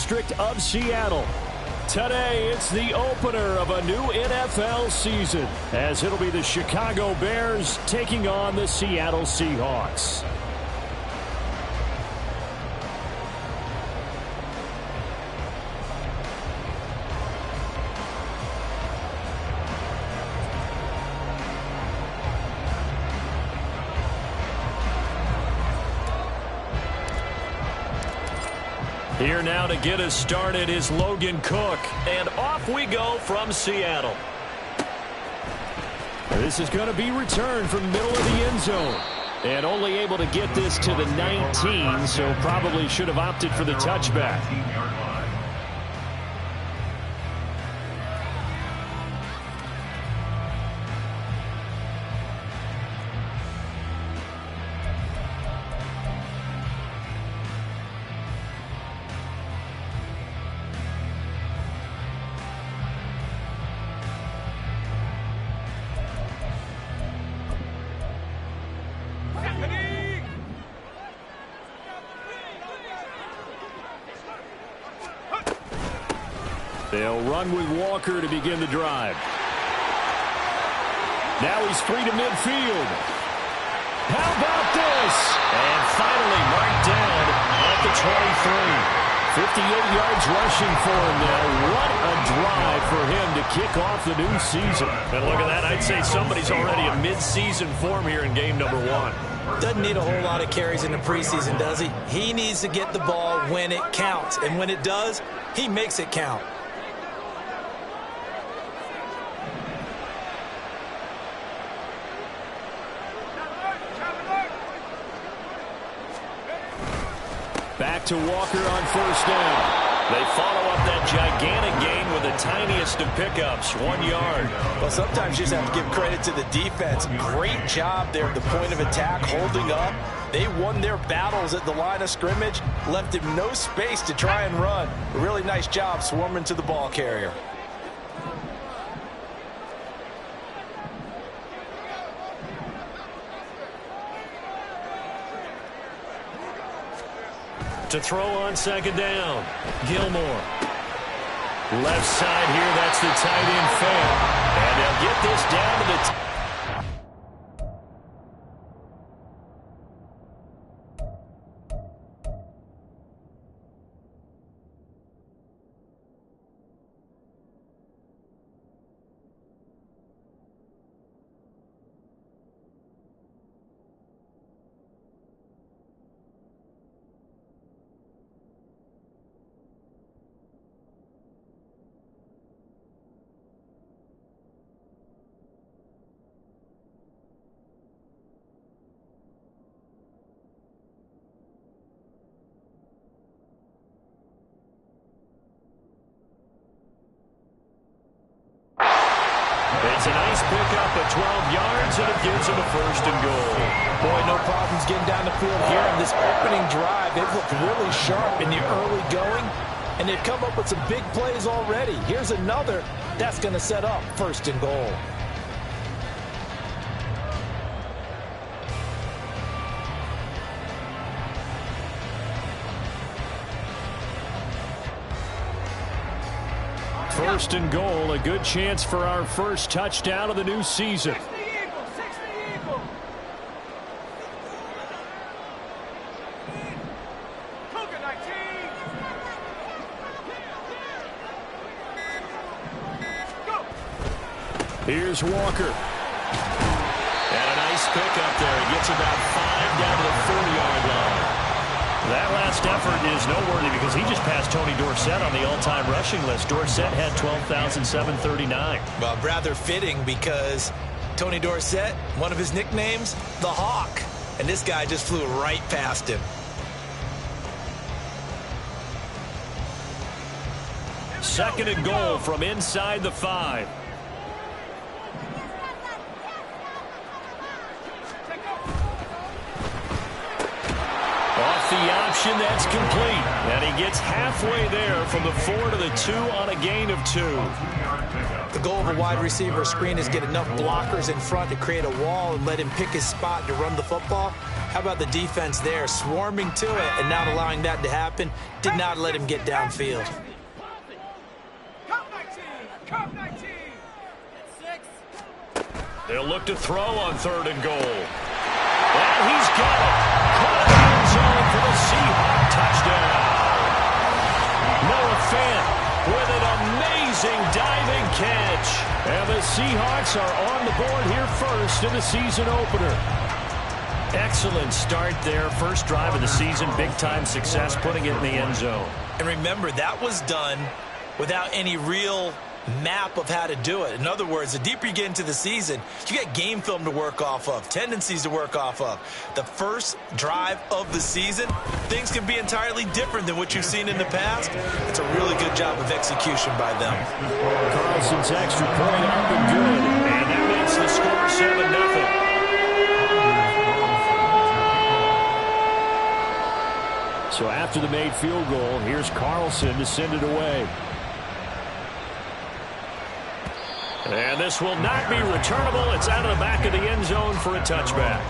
district of Seattle. Today, it's the opener of a new NFL season, as it'll be the Chicago Bears taking on the Seattle Seahawks. Here now to get us started is Logan Cook. And off we go from Seattle. This is going to be returned from middle of the end zone. And only able to get this to the 19, so probably should have opted for the touchback. They'll run with Walker to begin the drive. Now he's free to midfield. How about this? And finally marked down at the 23. 58 yards rushing for him now. What a drive for him to kick off the new season. And look at that. I'd say somebody's already in mid-season form here in game number 1. Doesn't need a whole lot of carries in the preseason, does he? He needs to get the ball when it counts. And when it does, he makes it count. Back to Walker on first down. They follow up that gigantic gain with the tiniest of pickups, 1 yard. Well, sometimes you just have to give credit to the defense. Great job there at the point of attack, holding up. They won their battles at the line of scrimmage, left him no space to try and run. A really nice job swarming to the ball carrier. To throw on second down, Gilmore. Left side here, that's the tight end fail. And they'll get this down to the It's a nice pickup of 12 yards, and it gives him a first and goal. Boy, no problems getting down the field here on this opening drive. They've looked really sharp in the early going, and they've come up with some big plays already. Here's another that's going to set up first and goal. First and goal, a good chance for our first touchdown of the new season. Here's Walker. And a nice pickup there. He gets about 5 down to the 4-yard line. That last effort is noteworthy because he just passed Tony Dorsett on the all-time rushing list. Dorsett had 12,739. Well, rather fitting because Tony Dorsett, one of his nicknames, the Hawk. And this guy just flew right past him. Second and goal from inside the 5. Off the option, that's complete. And he gets halfway there from the 4 to the 2 on a gain of 2. The goal of a wide receiver screen is get enough blockers in front to create a wall and let him pick his spot to run the football. How about the defense there, swarming to it and not allowing that to happen? Did not let him get downfield. They'll look to throw on 3rd and goal. And he's got it. Caught in the end zone for the Seahawks touchdown. Noah Fant with an amazing diving catch. And the Seahawks are on the board here first in the season opener. Excellent start there. First drive of the season. Big-time success putting it in the end zone. And remember, that was done without any real map of how to do it. In other words, the deeper you get into the season, you got game film to work off of, tendencies to work off of. The first drive of the season, things can be entirely different than what you've seen in the past. It's a really good job of execution by them. Carlson's extra point up and good. And that makes the score 7-0. So after the made field goal, here's Carlson to send it away. And this will not be returnable. It's out of the back of the end zone for a touchback.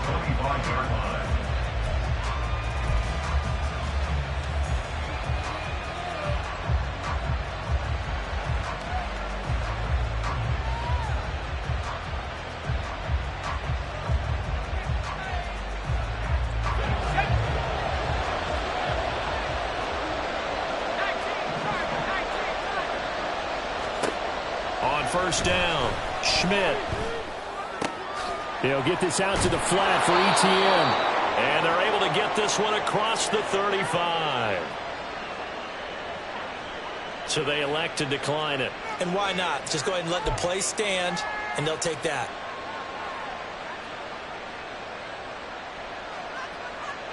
First down, Schmidt. They'll get this out to the flat for ETN. And they're able to get this one across the 35. So they elect to decline it. And why not? Just go ahead and let the play stand, and they'll take that.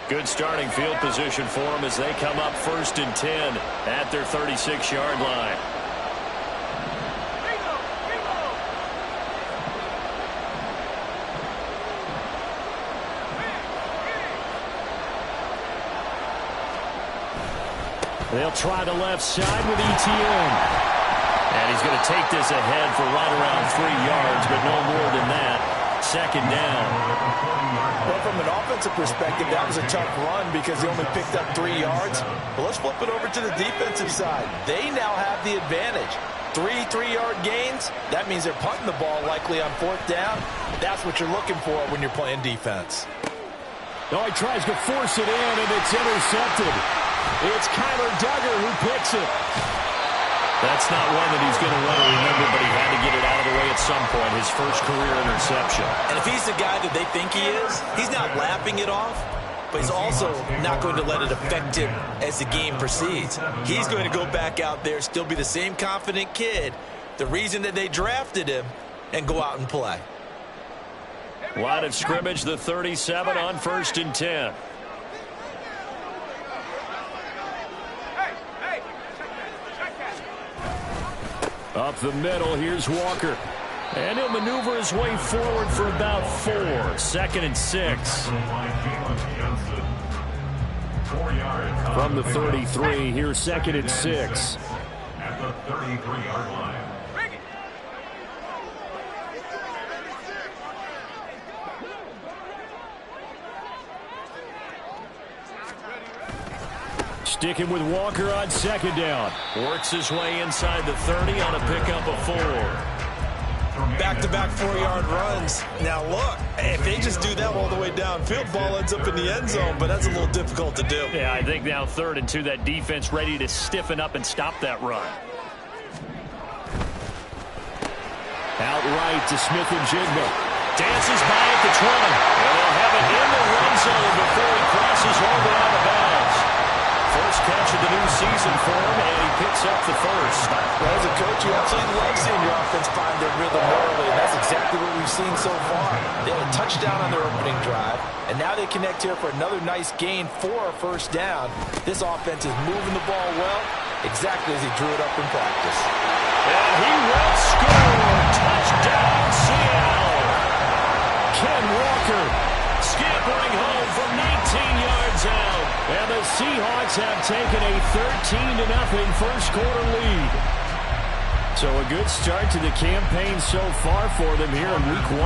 Good starting field position for them as they come up 1st and 10 at their 36-yard line. They'll try the left side with ETN. And he's going to take this ahead for right around 3 yards, but no more than that. 2nd down. Well, from an offensive perspective, that was a tough run because he only picked up 3 yards. But let's flip it over to the defensive side. They now have the advantage. 3 3-yard gains. That means they're punting the ball likely on 4th down. That's what you're looking for when you're playing defense. Oh, he tries to force it in, and it's intercepted. It's Kyler Duggar who picks it. That's not one that he's going to want to remember, but he had to get it out of the way at some point, his first career interception. And if he's the guy that they think he is, he's not laughing it off, but he's also not going to let it affect him as the game proceeds. He's going to go back out there, still be the same confident kid, the reason that they drafted him, and go out and play. Line of scrimmage, the 37 on 1st and 10. Up the middle, here's Walker. And he'll maneuver his way forward for about 4. 2nd and 6. From the 33, here's 2nd and 6. At the 33-yard line. Sticking with Walker on 2nd down. Works his way inside the 30 on a pickup of 4. Back-to-back 4-yard runs. Now look, if they just do that all the way downfield, ball ends up in the end zone, but that's a little difficult to do. Yeah, I think now 3rd and 2, that defense ready to stiffen up and stop that run. Out right to Smith-Njigba. Dances by at the 20. And they'll have it in the red zone before he crosses over out of bounds. First catch of the new season for him, and he picks up the first. Well, as a coach, you absolutely love seeing your offense find their rhythm early, and that's exactly what we've seen so far. They had a touchdown on their opening drive, and now they connect here for another nice gain for a 1st down. This offense is moving the ball well, exactly as he drew it up in practice. And he will score. Touchdown, Seattle. Ken Walker scampering home from 19. yards out. And the Seahawks have taken a 13-0 first quarter lead. So a good start to the campaign so far for them here in week 1.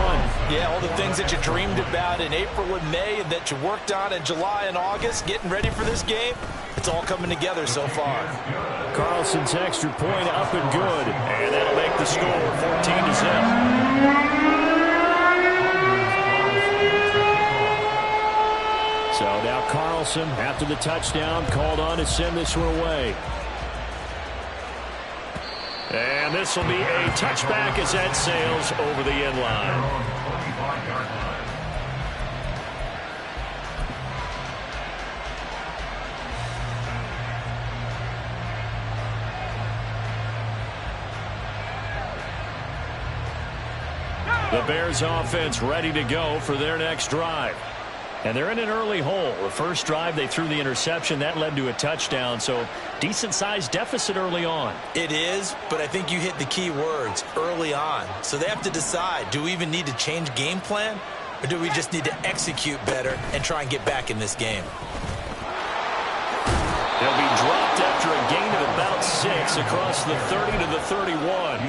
Yeah, all the things that you dreamed about in April and May and that you worked on in July and August, getting ready for this game, it's all coming together so far. Carlson's extra point up and good. And that'll make the score 14-0. So now Carlson, after the touchdown, called on to send this one away. And this will be a touchback as that sails over the end line. The Bears offense ready to go for their next drive. And they're in an early hole. The first drive, they threw the interception. That led to a touchdown. So decent-sized deficit early on. It is, but I think you hit the key words, early on. So they have to decide, do we even need to change game plan? Or do we just need to execute better and try and get back in this game? They'll be dropped after a gain of about 6 across the 30 to the 31.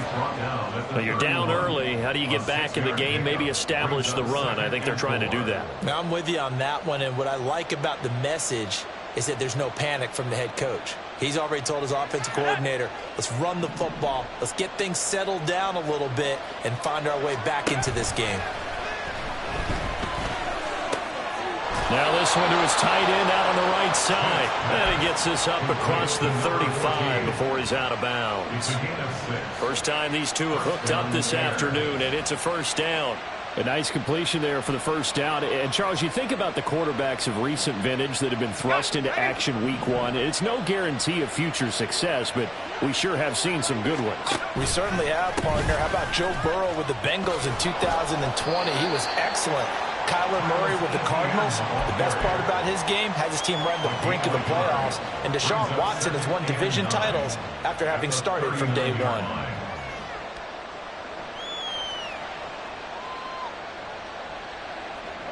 But you're down early. How do you get back in the game? Maybe establish the run. I think they're trying to do that. Now, I'm with you on that one, and what I like about the message is that there's no panic from the head coach. He's already told his offensive coordinator, let's run the football, let's get things settled down a little bit and find our way back into this game. Now this one to his tight end out on the right side. And he gets this up across the 35 before he's out of bounds. First time these two have hooked up this afternoon, and it's a first down. A nice completion there for the first down. And, Charles, you think about the quarterbacks of recent vintage that have been thrust into action week 1. It's no guarantee of future success, but we sure have seen some good ones. We certainly have, partner. How about Joe Burrow with the Bengals in 2020? He was excellent. Kyler Murray with the Cardinals. The best part about his game has his team right on the brink of the playoffs. And Deshaun Watson has won division titles after having started from day 1.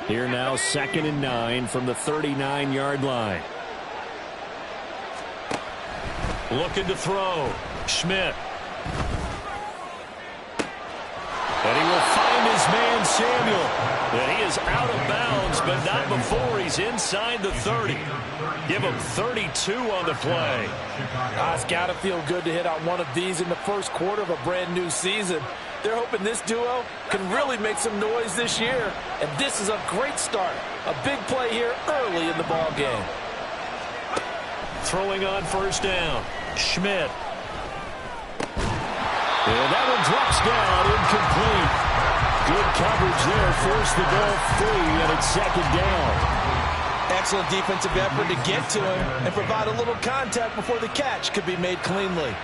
Here now, 2nd and 9 from the 39-yard line. Looking to throw. Schmidt. And he will find his man, Samuel. And he is out of bounds, but not before he's inside the 30. Give him 32 on the play. It's got to feel good to hit on one of these in the first quarter of a brand new season. They're hoping this duo can really make some noise this year. And this is a great start. A big play here early in the ball game. Throwing on first down. Schmidt. And that one drops down, incomplete. Good coverage there, forced the ball free, and it's 2nd down. Excellent defensive effort to get to him and provide a little contact before the catch could be made cleanly.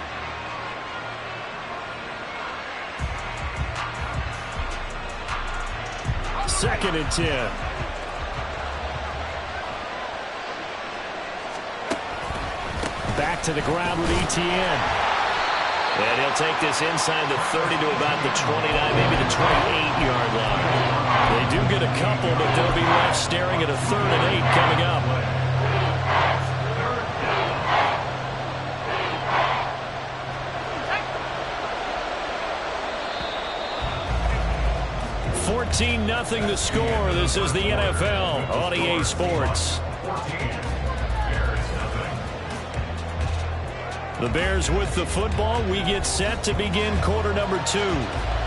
Second and 10. Back to the ground with Etienne. And he'll take this inside the 30 to about the 29, maybe the 28-yard line. They do get a couple, but they'll be left staring at a 3rd and 8 coming up. (14-0) the score. This is the NFL on EA Sports. The Bears with the football. We get set to begin quarter number 2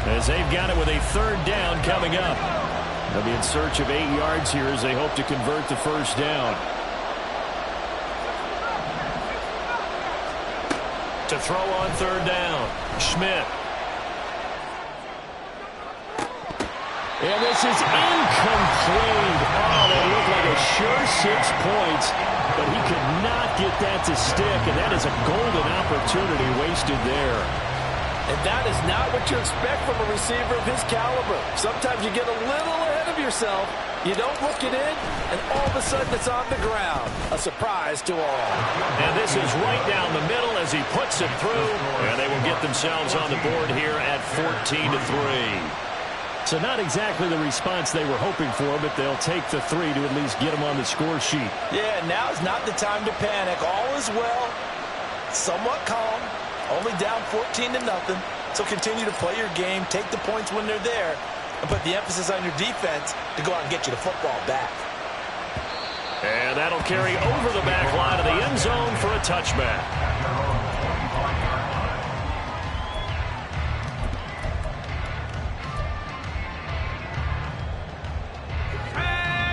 as they've got it with a 3rd down coming up. They'll be in search of 8 yards here as they hope to convert the first down. To throw on 3rd down, Schmidt. And this is incomplete. Oh, that looked like a sure 6 points, but he could not get that to stick, and that is a golden opportunity wasted there. And that is not what you expect from a receiver of his caliber. Sometimes you get a little ahead of yourself, you don't look it in, and all of a sudden it's on the ground. A surprise to all. And this is right down the middle as he puts it through, and they will get themselves on the board here at 14-3. So not exactly the response they were hoping for, but they'll take the 3 to at least get them on the score sheet. Yeah, now is not the time to panic. All is well, somewhat calm, only down 14-0. So continue to play your game, take the points when they're there, and put the emphasis on your defense to go out and get you the football back. And that'll carry over the back line of the end zone for a touchback.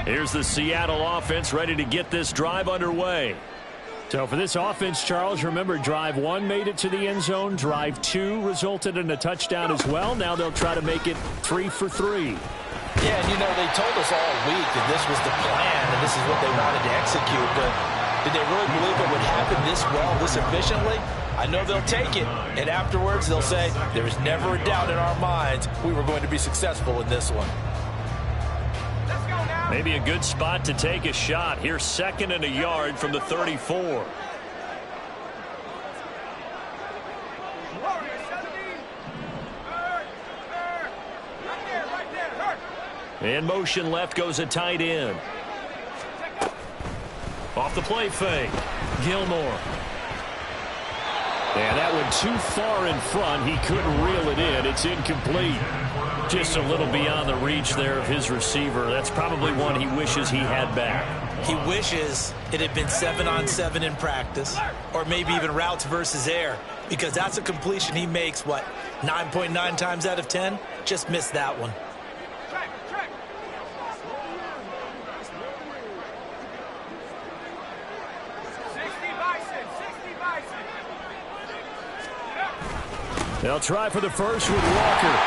Here's the Seattle offense ready to get this drive underway. So for this offense, Charles, remember drive 1 made it to the end zone. Drive 2 resulted in a touchdown as well. Now they'll try to make it 3 for 3. Yeah, and you know, they told us all week that this was the plan and this is what they wanted to execute. But did they really believe it would happen this well, this efficiently? I know they'll take it, and afterwards they'll say, there was never a doubt in our minds we were going to be successful in this one. Maybe a good spot to take a shot. Here's 2nd and a yard from the 34. In motion left goes a tight end. Off the play fake. Gilmore. And that one too far in front. He couldn't reel it in. It's incomplete. Just a little beyond the reach there of his receiver. That's probably one he wishes he had back. He wishes it had been 7-on-7 in practice, or maybe even routes versus air, because that's a completion he makes, 9.9 times out of 10? Just missed that one. They'll try for the first with Walker.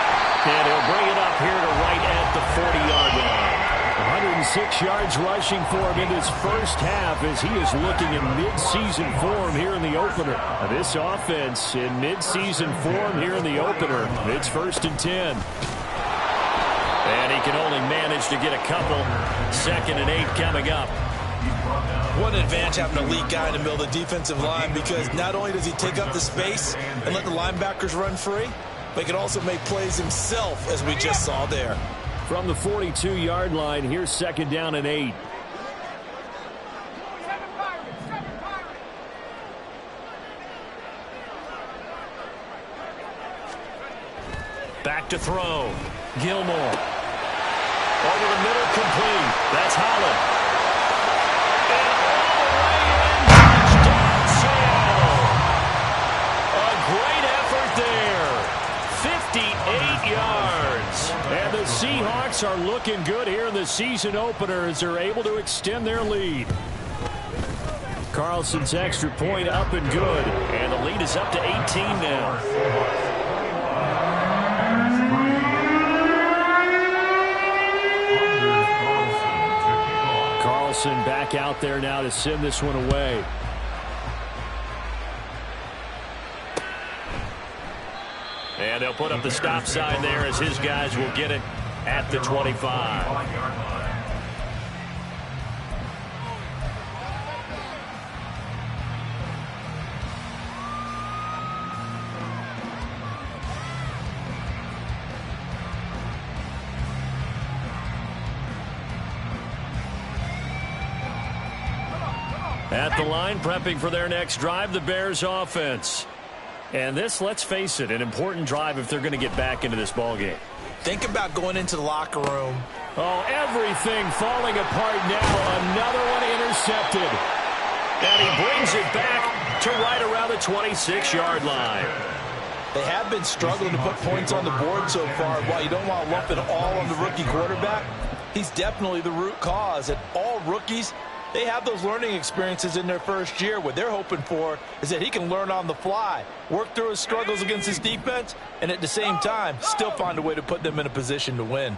And he'll bring it up here to right at the 40-yard line. 106 yards rushing for him in his first half as he is looking in mid-season form here in the opener. This offense in mid-season form here in the opener. It's 1st and 10. And he can only manage to get a couple. 2nd and 8 coming up. What an advantage having an elite guy in the middle of the defensive line, because not only does he take up the space and let the linebackers run free, but he can also make plays himself, as we just saw there. From the 42-yard line, here's 2nd down and 8. Back to throw. Gilmore. Over the middle, complete. That's Holland. And the Seahawks are looking good here in the season opener as they're able to extend their lead. Carlson's extra point up and good. And the lead is up to 18 now. Carlson back out there now to send this one away. And they'll put up the stop sign there as his guys will get it at the 25. At the line, prepping for their next drive, the Bears offense. And this, let's face it, an important drive if they're going to get back into this ballgame. Think about going into the locker room. Oh, everything falling apart now. Another one intercepted. And he brings it back to right around the 26-yard line. They have been struggling to put points on the board so far. While you don't want to lump it all on the rookie quarterback, he's definitely the root cause. And all rookies, they have those learning experiences in their first year. What they're hoping for is that he can learn on the fly, work through his struggles against his defense, and at the same time, still find a way to put them in a position to win.